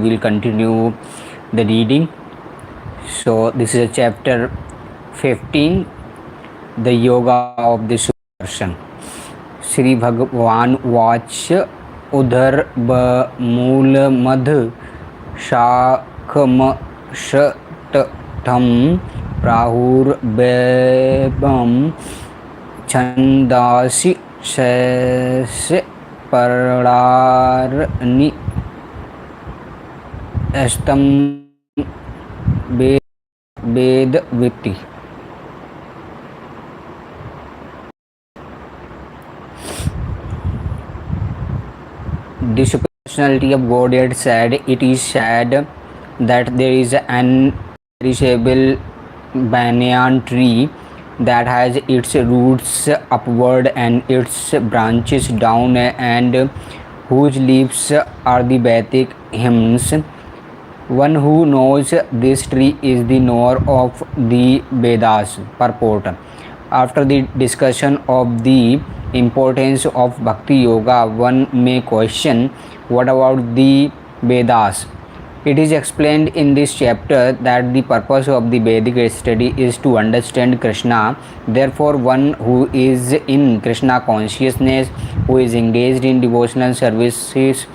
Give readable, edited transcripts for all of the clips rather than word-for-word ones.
will continue the reading. So this is a chapter 15, the yoga of the Sudarshan. Shri भगवान watch उधर मूल मध शाखमशतम प्राहुर्बेबम छंदासि शैस्य परणारनि अस्तम वेदविति. The personality of Godhead said, "It is said that there is an perishable banyan tree that has its roots upward and its branches down, and whose leaves are the Vedic hymns. One who knows this tree is the knower of the Vedas." Purport. After the discussion of the importance of Bhakti Yoga, one may question, what about the Vedas? It is explained in this chapter that the purpose of the Vedic study is to understand Krishna. Therefore, one who is in Krishna consciousness, who is engaged in devotional services,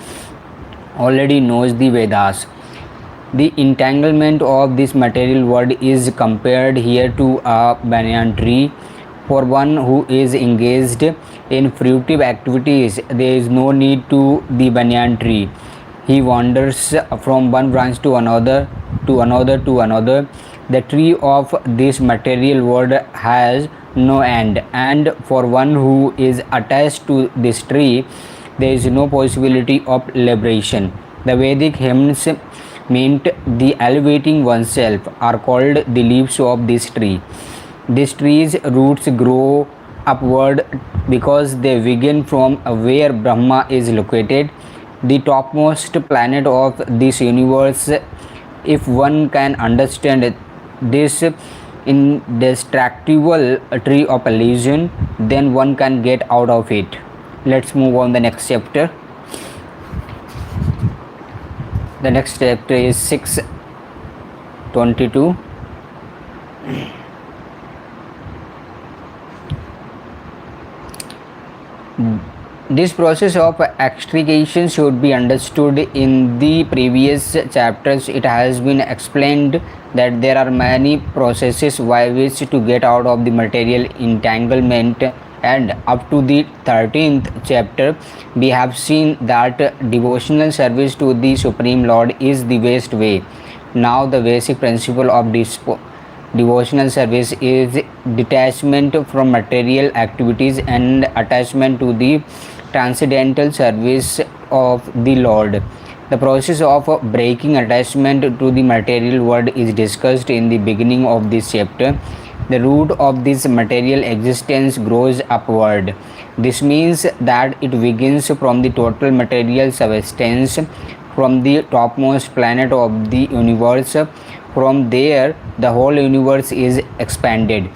already knows the Vedas. The entanglement of this material world is compared here to a banyan tree. For one who is engaged in fruitive activities, there is no need to the banyan tree. He wanders from one branch to another, to another, to another. The tree of this material world has no end, and for one who is attached to this tree, there is no possibility of liberation. The Vedic hymns meant the elevating oneself are called the leaves of this tree. This tree's roots grow upward because they begin from where Brahma is located, the topmost planet of this universe. If one can understand this indestructible tree of illusion, then one can get out of it. Let's move on the next chapter. The next chapter is 6:22. This process of extrication should be understood. In the previous chapters, it has been explained that there are many processes by which to get out of the material entanglement, and up to the 13th chapter, we have seen that devotional service to the Supreme Lord is the best way. Now, the basic principle of devotional service is detachment from material activities and attachment to the transcendental service of the Lord. The process of breaking attachment to the material world is discussed in the beginning of this chapter. The root of this material existence grows upward. This means that it begins from the total material substance, from the topmost planet of the universe. From there, the whole universe is expanded.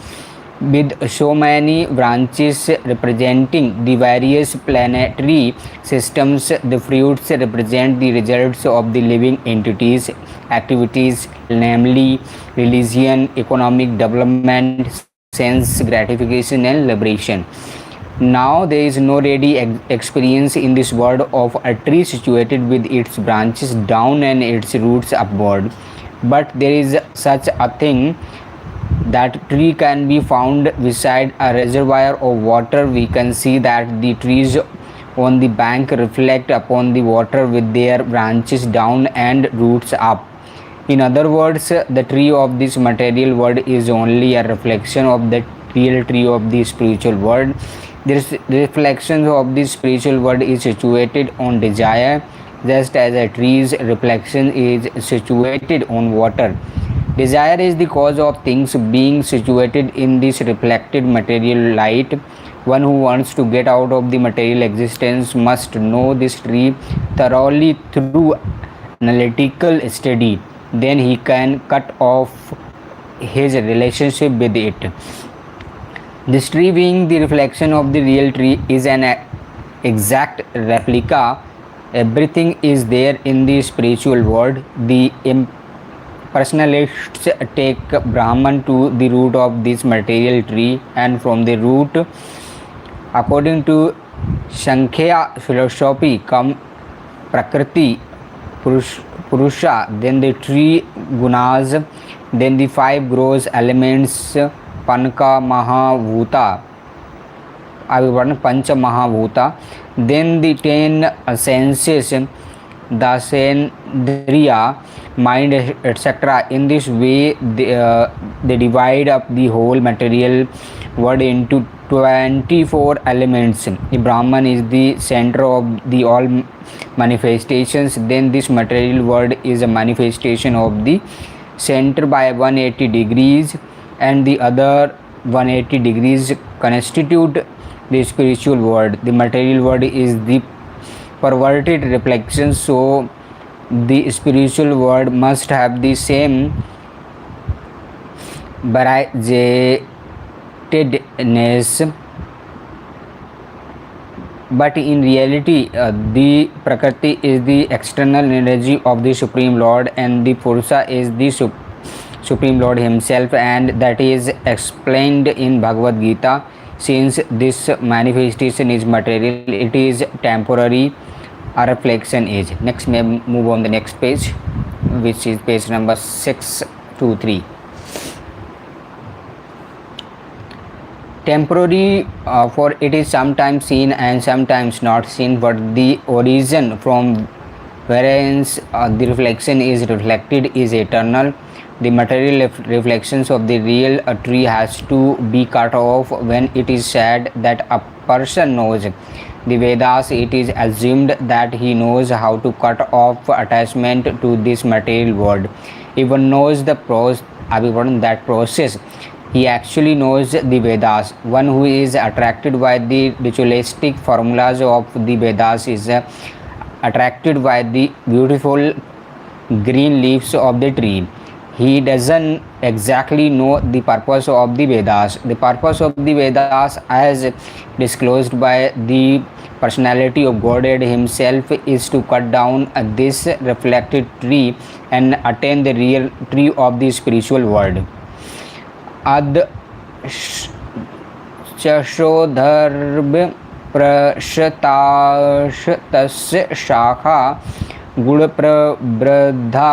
With so many branches representing the various planetary systems, the fruits represent the results of the living entities' activities, namely religion, economic development, sense gratification, and liberation. Now, there is no ready experience in this world of a tree situated with its branches down and its roots upward. But there is such a thing, that tree can be found beside a reservoir of water. We can see that the trees on the bank reflect upon the water with their branches down and roots up. In other words, the tree of this material world is only a reflection of the real tree of the spiritual world. This reflection of the spiritual world is situated on desire, just as a tree's reflection is situated on water. Desire is the cause of things being situated in this reflected material light. One who wants to get out of the material existence must know this tree thoroughly through analytical study. Then he can cut off his relationship with it. This tree, being the reflection of the real tree, is an exact replica Everything is there in the spiritual world. The impersonalists take Brahman to the root of this material tree, and from the root, according to Sankhya philosophy, come Prakriti, Purusha, then the three gunas, then the five gross elements, Panka Mahabhuta, Avivarna Pancha Mahabhuta, then the 10 senses, the Sendriya, mind, etc. In this way, they divide up the whole material world into 24 elements. The Brahman is the center of the all manifestations. Then this material world is a manifestation of the center by 180 degrees, and the other 180 degrees constitute the spiritual world. The material world is the perverted reflection, so the spiritual world must have the same variegatedness, but in reality, the Prakriti is the external energy of the Supreme Lord, and the Purusha is the Supreme Lord Himself, and that is explained in Bhagavad Gita. Since this manifestation is material, it is temporary. A reflection is. Next, may move on the next page, which is page number 623. Temporary, for it is sometimes seen and sometimes not seen, but the origin from whereas the reflection is reflected is eternal. The material reflections of the real tree has to be cut off. When it is said that a person knows the Vedas, it is assumed that he knows how to cut off attachment to this material world. Even knows the that process. He actually knows the Vedas. One who is attracted by the ritualistic formulas of the Vedas is attracted by the beautiful green leaves of the tree. He doesn't exactly know the purpose of the Vedas. The purpose of the Vedas, as disclosed by the personality of Godhead Himself, is to cut down this reflected tree and attain the real tree of the spiritual world. Ad शशोधर्भ प्रशताशतस्य शाखा गुणप्रवृद्धा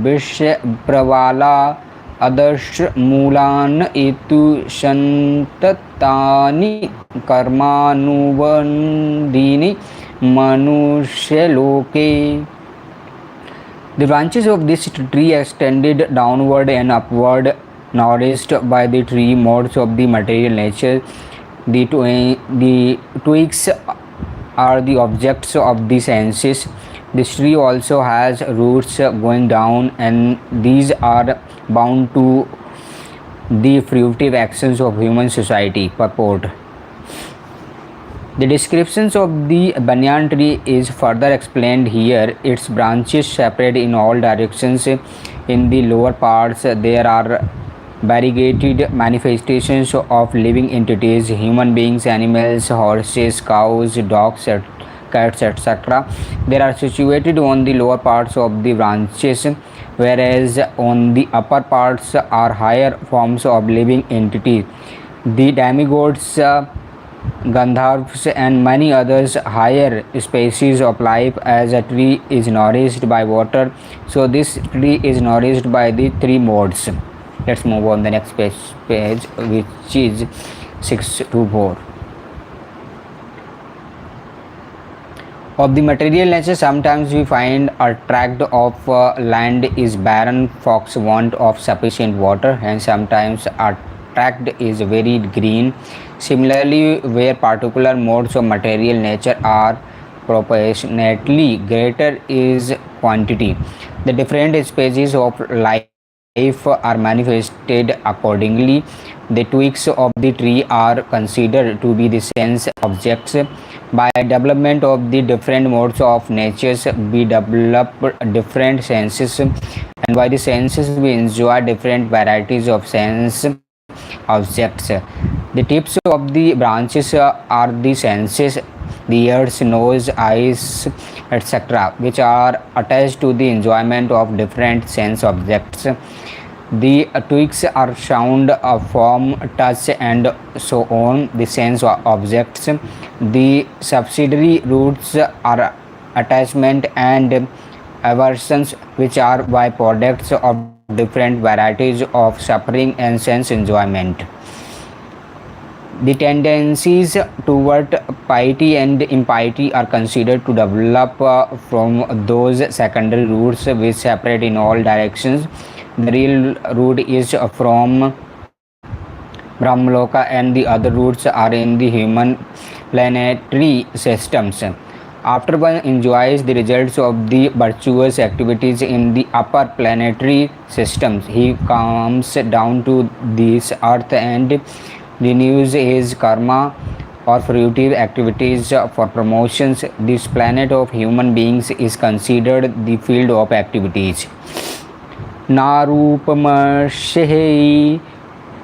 विषप्रवाला अदर्शमूलान् एतु सन्ततानि कर्मानुबन्धीनि मनुष्यलोके. The branches of this tree extended downward and upward, nourished by the three modes of the material nature. The twigs are the objects of the senses. This tree also has roots going down, and these are bound to the fruitive actions of human society. Purport. The descriptions of the banyan tree is further explained here. Its branches separate in all directions. In the lower parts, there are variegated manifestations of living entities, human beings, animals, horses, cows, dogs, cats, etc. They are situated on the lower parts of the branches, whereas on the upper parts are higher forms of living entities. The demigods, Gandharvas, and many others higher species of life. As a tree is nourished by water, so this tree is nourished by the three modes. Let's move on the next page which is 624. Of the material nature, sometimes we find a tract of land is barren, fox want of sufficient water, and sometimes a tract is very green. Similarly, where particular modes of material nature are proportionately greater is quantity, the different species of life are manifested accordingly. The twigs of the tree are considered to be the sense objects. By development of the different modes of natures, we develop different senses, and by the senses we enjoy different varieties of sense objects. The tips of the branches are the senses. the ears, nose, eyes, etc., which are attached to the enjoyment of different sense objects. The twigs are sound, form, touch, and so on, the sense objects. The subsidiary roots are attachment and aversions, which are byproducts of different varieties of suffering and sense enjoyment. The tendencies toward piety and impiety are considered to develop from those secondary roots which separate in all directions. The real root is from Brahmaloka, and the other roots are in the human planetary systems. After one enjoys the results of the virtuous activities in the upper planetary systems, he comes down to this earth and renews his karma or fruitive activities for promotions. This planet of human beings is considered the field of activities. नारूपमर्षेः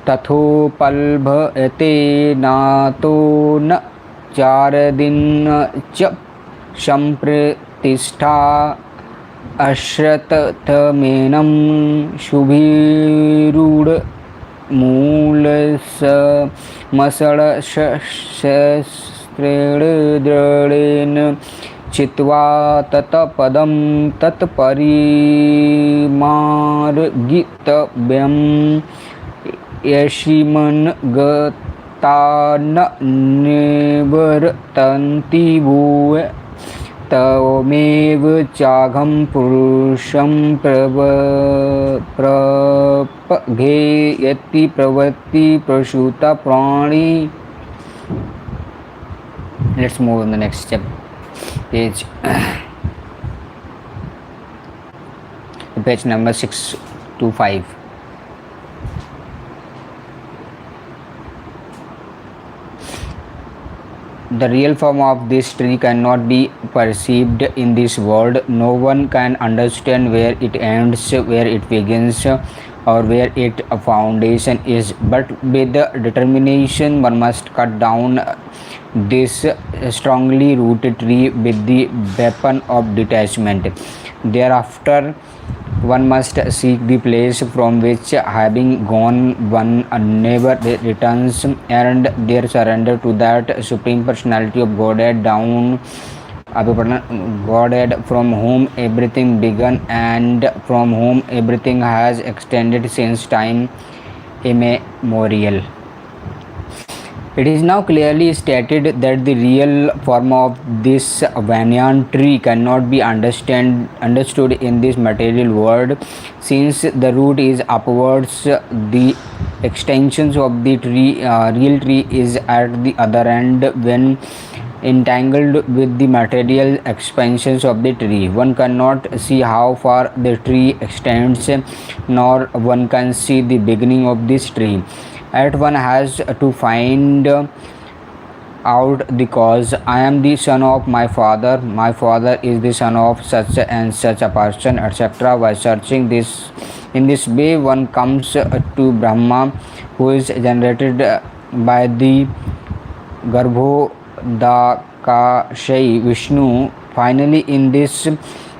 तथोपलभते नातो न चारदिन च सम्प्रतिष्ठा अश्रतमेनं शुभिरूढमूलसमसळशस्त्रेण दृढेन चित्वा तत्पदं तत्परिमार्गितव्यं यशिमन्गता न निवर्तन्ति भूय तमेव चाघं पुरुषं प्रपघेयति प्रवृत्ति प्रसूता प्राणी. Let's move on the next step. Page number 6 to 5. The real form of this tree cannot be perceived in this world. No one can understand where it ends, where it begins, or where its foundation is. But with determination, one must cut down this strongly rooted tree with the weapon of detachment. Thereafter, one must seek the place from which, having gone, one never returns, and there surrender to that Supreme Personality of Godhead Godhead from whom everything began and from whom everything has extended since time immemorial. It is now clearly stated that the real form of this banyan tree cannot be understood in this material world. Since the root is upwards, the extensions of the real tree is at the other end. When entangled with the material expansions of the tree, one cannot see how far the tree extends, nor one can see the beginning of this tree. At one has to find out the cause. I am the son of my father is the son of such and such a person, etc. By searching this in this way, one comes to Brahma, who is generated by the Garbhodakashayi Vishnu. Finally, in this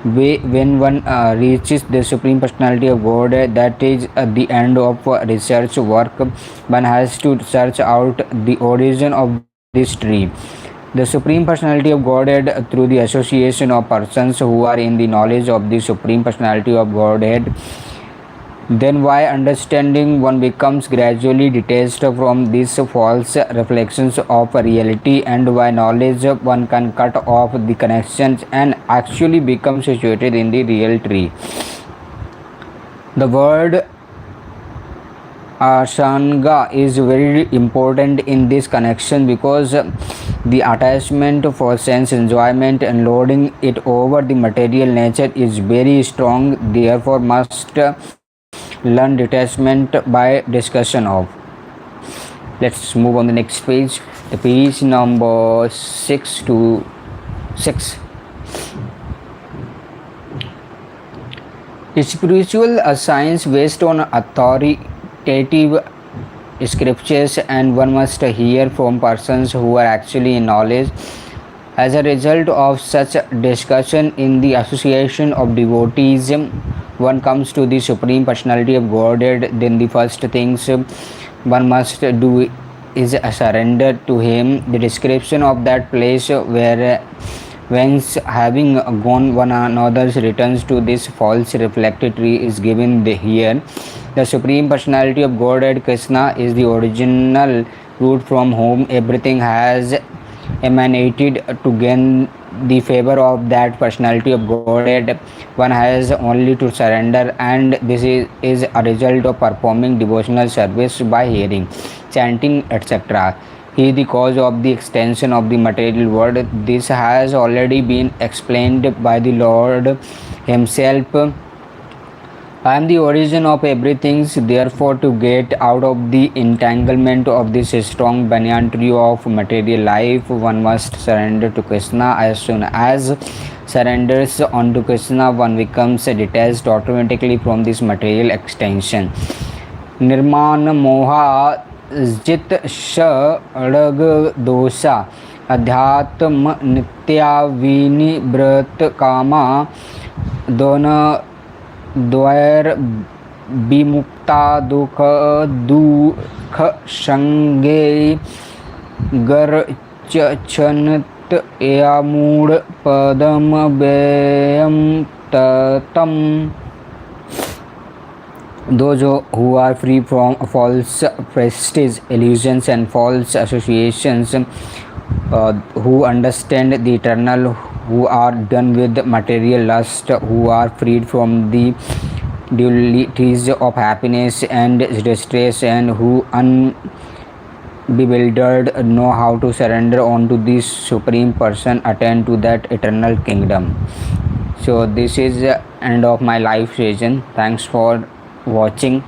way, when one reaches the Supreme Personality of God, that is the end of research work. One has to search out the origin of this tree. The Supreme Personality of Godhead, through the association of persons who are in the knowledge of the Supreme Personality of Godhead. Then by understanding, one becomes gradually detached from these false reflections of reality, and by knowledge one can cut off the connections and actually become situated in the real tree. The word Asanga is very important in this connection because the attachment for sense enjoyment and loading it over the material nature is very strong. Therefore must learn detachment by discussion of. Let's move on the next page, the page number 6 to 6. Spiritual science based on authoritative scriptures, and one must hear from persons who are actually in knowledge. As a result of such discussion in the association of devotees, one comes to the Supreme Personality of Godhead, then the first things one must do is a surrender to Him. The description of that place where whence having gone one another's returns to this false reflectory is given here. The Supreme Personality of Godhead Krishna is the original root from whom everything has emanated. To gain the favor of that personality of Godhead, one has only to surrender, and this is a result of performing devotional service by hearing, chanting, etc. He is the cause of the extension of the material world. This has already been explained by the Lord Himself. I am the origin of everything, therefore, to get out of the entanglement of this strong banyan tree of material life, one must surrender to Krishna. As soon as surrenders onto Krishna, one becomes detached automatically from this material extension. निर्माण मोहा जित षडग दोषा अध्यात्म नित्या विनिवृत कामा दोन द्वैर विमुक्ता दुख संगे गर्चनत यामूढ़ पदम व्ययम ततम. Those who are free from false prestige, illusions, and false associations, who understand the eternal, who are done with material lust, who are freed from the dualities of happiness and distress, and who unbewildered know how to surrender onto this Supreme Person, attain to that eternal kingdom. So this is the end of my live session. Thanks for watching.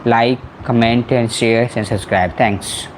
Like, comment and share and subscribe. Thanks.